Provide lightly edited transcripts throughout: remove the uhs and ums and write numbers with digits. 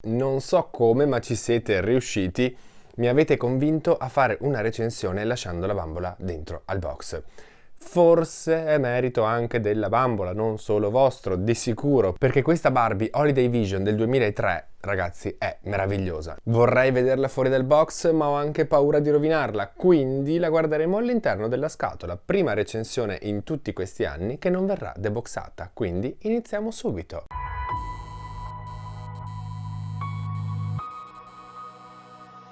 Non so come, ma ci siete riusciti. Mi avete convinto a fare una recensione lasciando la bambola dentro al box. Forse è merito anche della bambola, non solo vostro, di sicuro, perché questa Barbie Holiday Vision del 2003, ragazzi, è meravigliosa. Vorrei vederla fuori dal box, ma ho anche paura di rovinarla, quindi la guarderemo all'interno della scatola. Prima recensione in tutti questi anni che non verrà deboxata, quindi iniziamo subito.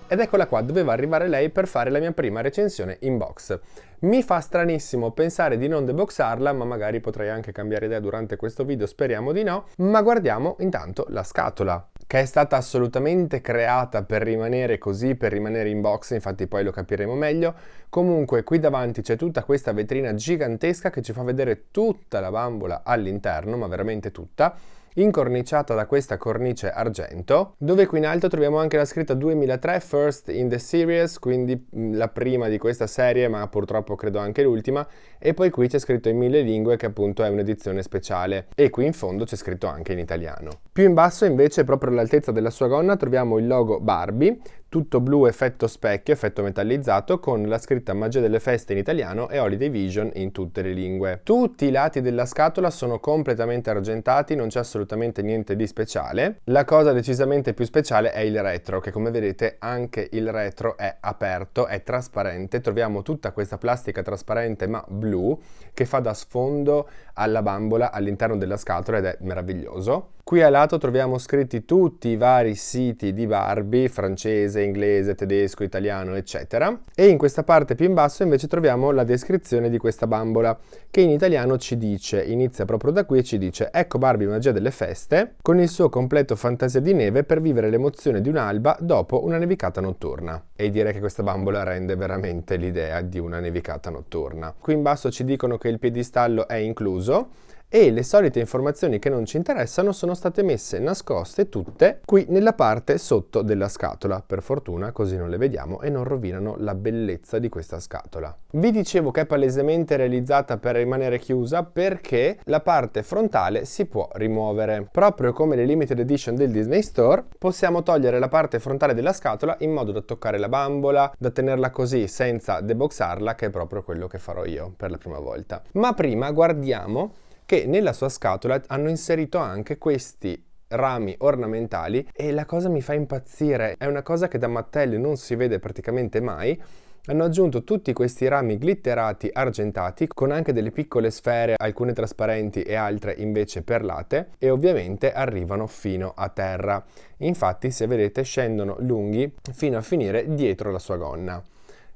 Ed eccola qua, doveva arrivare lei per fare la mia prima recensione in box. Mi fa stranissimo pensare di non deboxarla, ma magari potrei anche cambiare idea durante questo video, speriamo di no. Ma guardiamo intanto la scatola, che è stata assolutamente creata per rimanere così, per rimanere in box, infatti poi lo capiremo meglio. Comunque qui davanti c'è tutta questa vetrina gigantesca che ci fa vedere tutta la bambola all'interno, ma veramente tutta, incorniciata da questa cornice argento, dove qui in alto troviamo anche la scritta 2003 First in the Series, quindi la prima di questa serie, ma purtroppo credo anche l'ultima, e poi qui c'è scritto in 1000 lingue che appunto è un'edizione speciale, e qui in fondo c'è scritto anche in italiano. Più in basso invece, proprio all'altezza della sua gonna, troviamo il logo Barbie, tutto blu effetto specchio, effetto metallizzato, con la scritta Magia delle feste in italiano e Holiday Vision in tutte le lingue. Tutti i lati della scatola sono completamente argentati, non c'è assolutamente niente di speciale. La cosa decisamente più speciale è il retro, che come vedete anche il retro è aperto, è trasparente, troviamo tutta questa plastica trasparente ma blu, che fa da sfondo alla bambola all'interno della scatola ed è meraviglioso. Qui a lato troviamo scritti tutti i vari siti di Barbie, francese, inglese, tedesco, italiano, eccetera. E in questa parte più in basso invece troviamo la descrizione di questa bambola, che in italiano ci dice, inizia proprio da qui e ci dice: ecco Barbie Magia delle feste, con il suo completo fantasia di neve per vivere l'emozione di un'alba dopo una nevicata notturna. E direi che questa bambola rende veramente l'idea di una nevicata notturna. Qui in basso ci dicono che il piedistallo è incluso, e le solite informazioni che non ci interessano sono state messe nascoste tutte qui nella parte sotto della scatola. Per fortuna così non le vediamo e non rovinano la bellezza di questa scatola. Vi dicevo che è palesemente realizzata per rimanere chiusa perché la parte frontale si può rimuovere. Proprio come le limited edition del Disney Store, possiamo togliere la parte frontale della scatola in modo da toccare la bambola, da tenerla così senza deboxarla, che è proprio quello che farò io per la prima volta. Ma prima guardiamo che nella sua scatola hanno inserito anche questi rami ornamentali e la cosa mi fa impazzire, è una cosa che da Mattel non si vede praticamente mai. Hanno aggiunto tutti questi rami glitterati argentati con anche delle piccole sfere, alcune trasparenti e altre invece perlate, e ovviamente arrivano fino a terra. Infatti, se vedete, scendono lunghi fino a finire dietro la sua gonna.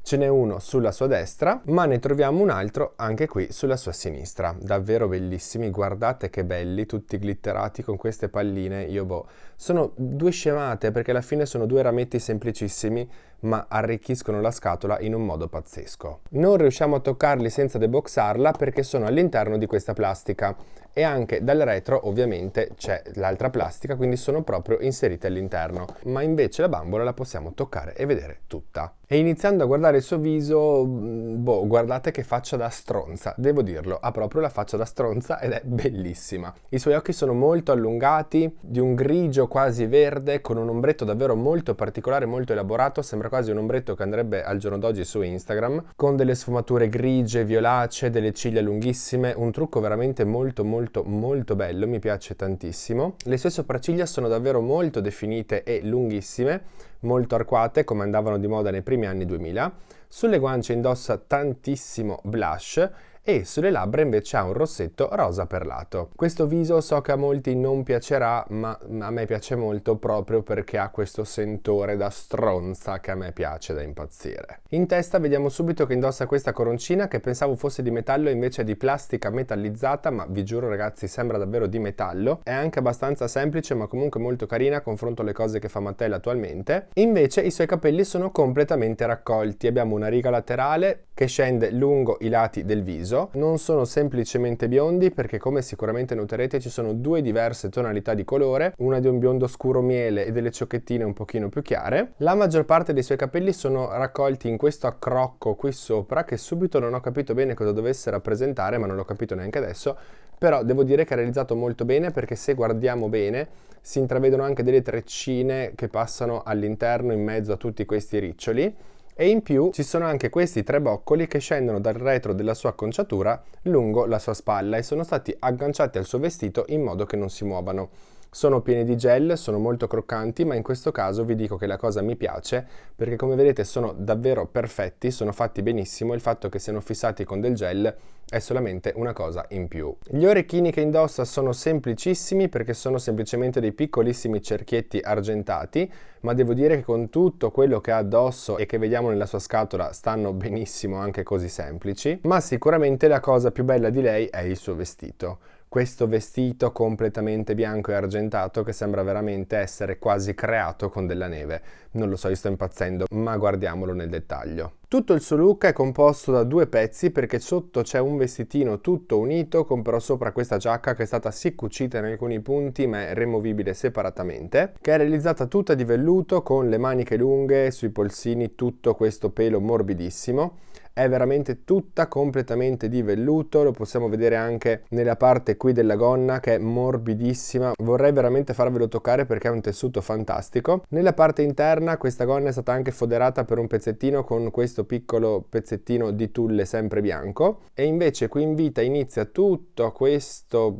Ce n'è uno sulla sua destra, ma ne troviamo un altro anche qui sulla sua sinistra. Davvero bellissimi, guardate che belli, tutti glitterati con queste palline. Sono due scemate perché alla fine sono due rametti semplicissimi, ma arricchiscono la scatola in un modo pazzesco. Non riusciamo a toccarli senza deboxarla perché sono all'interno di questa plastica, e anche dal retro ovviamente c'è l'altra plastica, quindi sono proprio inserite all'interno, ma invece la bambola la possiamo toccare e vedere tutta. E iniziando a guardare il suo viso, guardate che faccia da stronza, devo dirlo, ha proprio la faccia da stronza ed è bellissima. I suoi occhi sono molto allungati, di un grigio quasi verde, con un ombretto davvero molto particolare, molto elaborato, sembra quasi un ombretto che andrebbe al giorno d'oggi su Instagram, con delle sfumature grigie, violacee, delle ciglia lunghissime, un trucco veramente molto bello, mi piace tantissimo. Le sue sopracciglia sono davvero molto definite e lunghissime, molto arcuate come andavano di moda nei primi anni 2000. Sulle guance indossa tantissimo blush e sulle labbra invece ha un rossetto rosa perlato. Questo viso so che a molti non piacerà, ma a me piace molto proprio perché ha questo sentore da stronza che a me piace da impazzire. In testa vediamo subito che indossa questa coroncina che pensavo fosse di metallo, invece è di plastica metallizzata, ma vi giuro ragazzi sembra davvero di metallo. È anche abbastanza semplice ma comunque molto carina a confronto alle cose che fa Mattel attualmente. Invece i suoi capelli sono completamente raccolti, abbiamo una riga laterale che scende lungo i lati del viso preciso. Non sono semplicemente biondi perché, come sicuramente noterete, ci sono due diverse tonalità di colore, una di un biondo scuro miele e delle ciocchettine un pochino più chiare. La maggior parte dei suoi capelli sono raccolti in questo accrocco qui sopra, che subito non ho capito bene cosa dovesse rappresentare, ma non l'ho capito neanche adesso, però devo dire che è realizzato molto bene, perché se guardiamo bene si intravedono anche delle treccine che passano all'interno in mezzo a tutti questi riccioli, e in più ci sono anche questi tre boccoli che scendono dal retro della sua acconciatura lungo la sua spalla e sono stati agganciati al suo vestito in modo che non si muovano. Sono pieni di gel, sono molto croccanti, ma in questo caso vi dico che la cosa mi piace perché, come vedete, sono davvero perfetti, sono fatti benissimo. Il fatto che siano fissati con del gel è solamente una cosa in più. Gli orecchini che indossa sono semplicissimi perché sono semplicemente dei piccolissimi cerchietti argentati, ma devo dire che con tutto quello che ha addosso e che vediamo nella sua scatola stanno benissimo anche così semplici. Ma sicuramente la cosa più bella di lei è il suo vestito. Questo vestito completamente bianco e argentato che sembra veramente essere quasi creato con della neve. Non lo so, io sto impazzendo, ma guardiamolo nel dettaglio. Tutto il suo look è composto da due pezzi perché sotto c'è un vestitino tutto unito con però sopra questa giacca che è stata sì cucita in alcuni punti ma è removibile separatamente, che è realizzata tutta di velluto con le maniche lunghe, sui polsini tutto questo pelo morbidissimo. È veramente tutta completamente di velluto, lo possiamo vedere anche nella parte qui della gonna che è morbidissima, vorrei veramente farvelo toccare perché è un tessuto fantastico. Nella parte interna questa gonna è stata anche foderata per un pezzettino con questo piccolo pezzettino di tulle sempre bianco, e invece qui in vita inizia tutto questo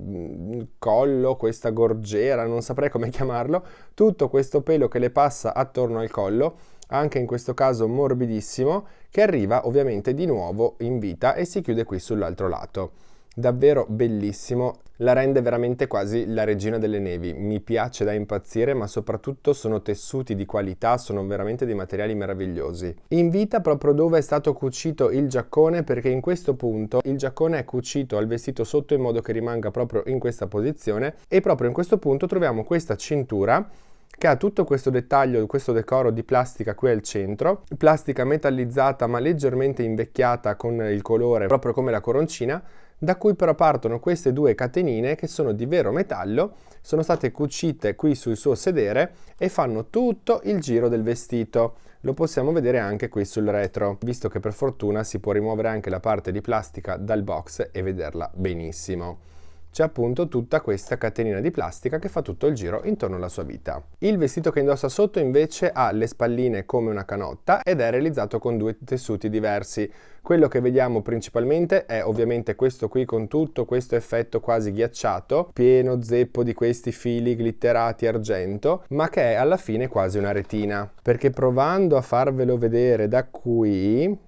collo, questa gorgiera, non saprei come chiamarlo, tutto questo pelo che le passa attorno al collo, anche in questo caso morbidissimo, che arriva ovviamente di nuovo in vita e si chiude qui sull'altro lato. Davvero bellissimo, la rende veramente quasi la regina delle nevi. Mi piace da impazzire, ma soprattutto sono tessuti di qualità, sono veramente dei materiali meravigliosi. In vita proprio dove è stato cucito il giaccone, perché in questo punto il giaccone è cucito al vestito sotto in modo che rimanga proprio in questa posizione, e proprio in questo punto troviamo questa cintura che ha tutto questo dettaglio, questo decoro di plastica qui al centro, plastica metallizzata ma leggermente invecchiata con il colore proprio come la coroncina, da cui però partono queste due catenine che sono di vero metallo, sono state cucite qui sul suo sedere e fanno tutto il giro del vestito. Lo possiamo vedere anche qui sul retro, visto che per fortuna si può rimuovere anche la parte di plastica dal box e vederla benissimo. C'è appunto tutta questa catenina di plastica che fa tutto il giro intorno alla sua vita. Il vestito che indossa sotto invece ha le spalline come una canotta ed è realizzato con due tessuti diversi. Quello che vediamo principalmente è ovviamente questo qui con tutto questo effetto quasi ghiacciato, pieno zeppo di questi fili glitterati argento, ma che è alla fine quasi una retina. Perché provando a farvelo vedere da qui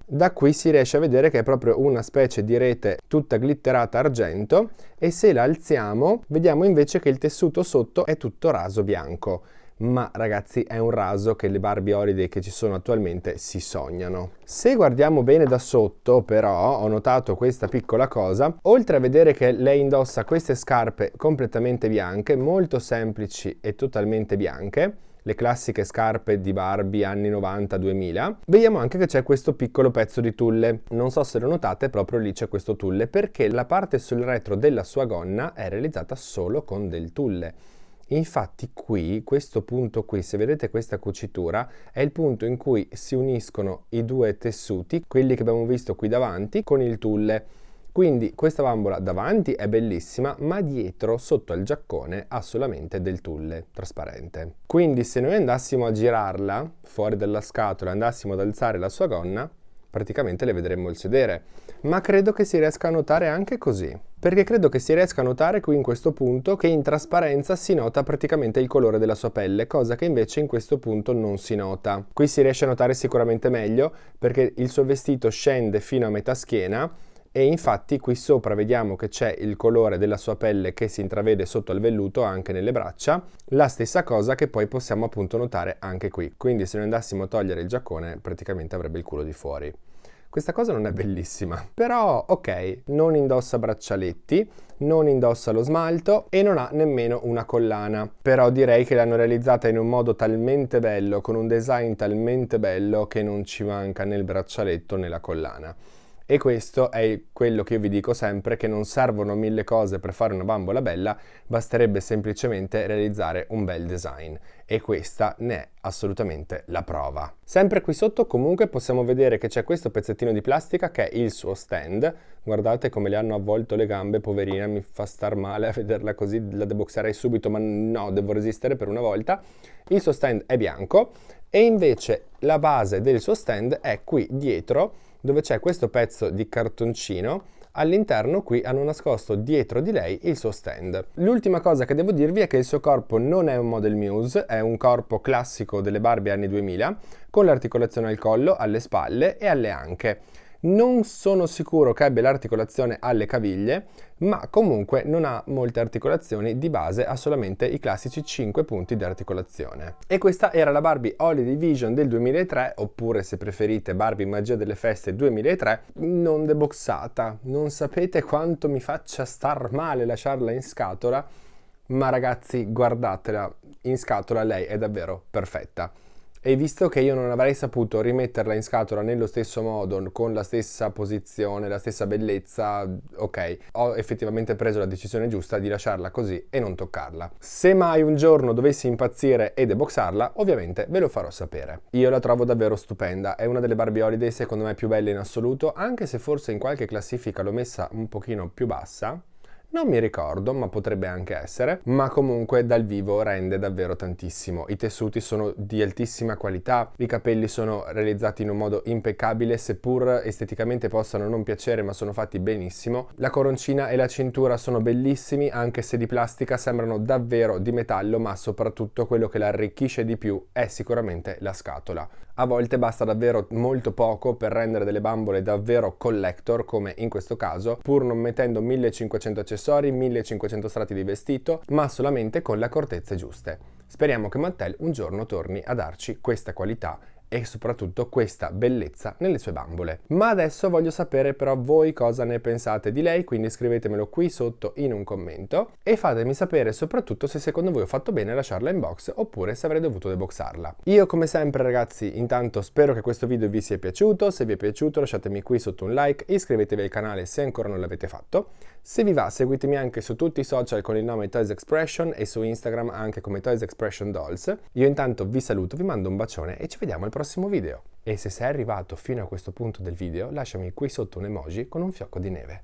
si riesce a vedere che è proprio una specie di rete tutta glitterata argento, e se la alziamo vediamo invece che il tessuto sotto è tutto raso bianco. Ma ragazzi, è un raso che le Barbie Holiday che ci sono attualmente si sognano. Se guardiamo bene da sotto però ho notato questa piccola cosa: oltre a vedere che lei indossa queste scarpe completamente bianche, molto semplici e totalmente bianche, le classiche scarpe di Barbie anni 90-2000, vediamo anche che c'è questo piccolo pezzo di tulle. Non so se lo notate, proprio lì c'è questo tulle perché la parte sul retro della sua gonna è realizzata solo con del tulle. Infatti qui, questo punto qui, se vedete questa cucitura, è il punto in cui si uniscono i due tessuti, quelli che abbiamo visto qui davanti, con il tulle. Quindi questa bambola davanti è bellissima, ma dietro, sotto al giaccone, ha solamente del tulle trasparente. Quindi se noi andassimo a girarla fuori dalla scatola e andassimo ad alzare la sua gonna, praticamente le vedremmo il sedere. Ma credo che si riesca a notare anche così. Perché credo che si riesca a notare qui in questo punto che in trasparenza si nota praticamente il colore della sua pelle, cosa che invece in questo punto non si nota. Qui si riesce a notare sicuramente meglio perché il suo vestito scende fino a metà schiena, e infatti qui sopra vediamo che c'è il colore della sua pelle che si intravede sotto al velluto anche nelle braccia, la stessa cosa che poi possiamo appunto notare anche qui. Quindi se noi andassimo a togliere il giaccone praticamente avrebbe il culo di fuori. Questa cosa non è bellissima, però ok, non indossa braccialetti, non indossa lo smalto e non ha nemmeno una collana, però direi che l'hanno realizzata in un modo talmente bello, con un design talmente bello che non ci manca né il braccialetto né la collana. E questo è quello che io vi dico sempre, che non servono 1000 cose per fare una bambola bella, basterebbe semplicemente realizzare un bel design. E questa ne è assolutamente la prova. Sempre qui sotto comunque possiamo vedere che c'è questo pezzettino di plastica che è il suo stand. Guardate come le hanno avvolto le gambe, poverina, mi fa star male a vederla così, la deboxerei subito, ma no, devo resistere per una volta. Il suo stand è bianco e invece la base del suo stand è qui dietro, dove c'è questo pezzo di cartoncino. All'interno qui hanno nascosto dietro di lei il suo stand. L'ultima cosa che devo dirvi è che il suo corpo non è un model muse, è un corpo classico delle Barbie anni 2000, con l'articolazione al collo, alle spalle e alle anche. Non sono sicuro che abbia l'articolazione alle caviglie, ma comunque non ha molte articolazioni, di base ha solamente i classici 5 punti di articolazione. E questa era la Barbie Holiday Vision del 2003, oppure se preferite Barbie Magia delle Feste 2003, non deboxata. Non sapete quanto mi faccia star male lasciarla in scatola, ma ragazzi guardatela, in scatola lei è davvero perfetta. E visto che io non avrei saputo rimetterla in scatola nello stesso modo, con la stessa posizione, la stessa bellezza, ok, ho effettivamente preso la decisione giusta di lasciarla così e non toccarla. Se mai un giorno dovessi impazzire e deboxarla, ovviamente ve lo farò sapere. Io la trovo davvero stupenda, è una delle Barbie Holiday secondo me più belle in assoluto, anche se forse in qualche classifica l'ho messa un pochino più bassa. Non mi ricordo, ma potrebbe anche essere, ma comunque dal vivo rende davvero tantissimo. I tessuti sono di altissima qualità, i capelli sono realizzati in un modo impeccabile, seppur esteticamente possano non piacere, ma sono fatti benissimo. La coroncina e la cintura sono bellissimi, anche se di plastica sembrano davvero di metallo, ma soprattutto quello che la arricchisce di più è sicuramente la scatola. A volte basta davvero molto poco per rendere delle bambole davvero collector, come in questo caso, pur non mettendo 1500 accessori, 1500 strati di vestito, ma solamente con le accortezze giuste. Speriamo che Mattel un giorno torni a darci questa qualità e soprattutto questa bellezza nelle sue bambole. Ma adesso voglio sapere però voi cosa ne pensate di lei, quindi scrivetemelo qui sotto in un commento e fatemi sapere soprattutto se secondo voi ho fatto bene a lasciarla in box oppure se avrei dovuto deboxarla. Io come sempre ragazzi intanto spero che questo video vi sia piaciuto, se vi è piaciuto lasciatemi qui sotto un like, iscrivetevi al canale se ancora non l'avete fatto. Se vi va seguitemi anche su tutti i social con il nome Toys Expression e su Instagram anche come Toys Expression Dolls. Io intanto vi saluto, vi mando un bacione e ci vediamo al prossimo video. E se sei arrivato fino a questo punto del video lasciami qui sotto un emoji con un fiocco di neve.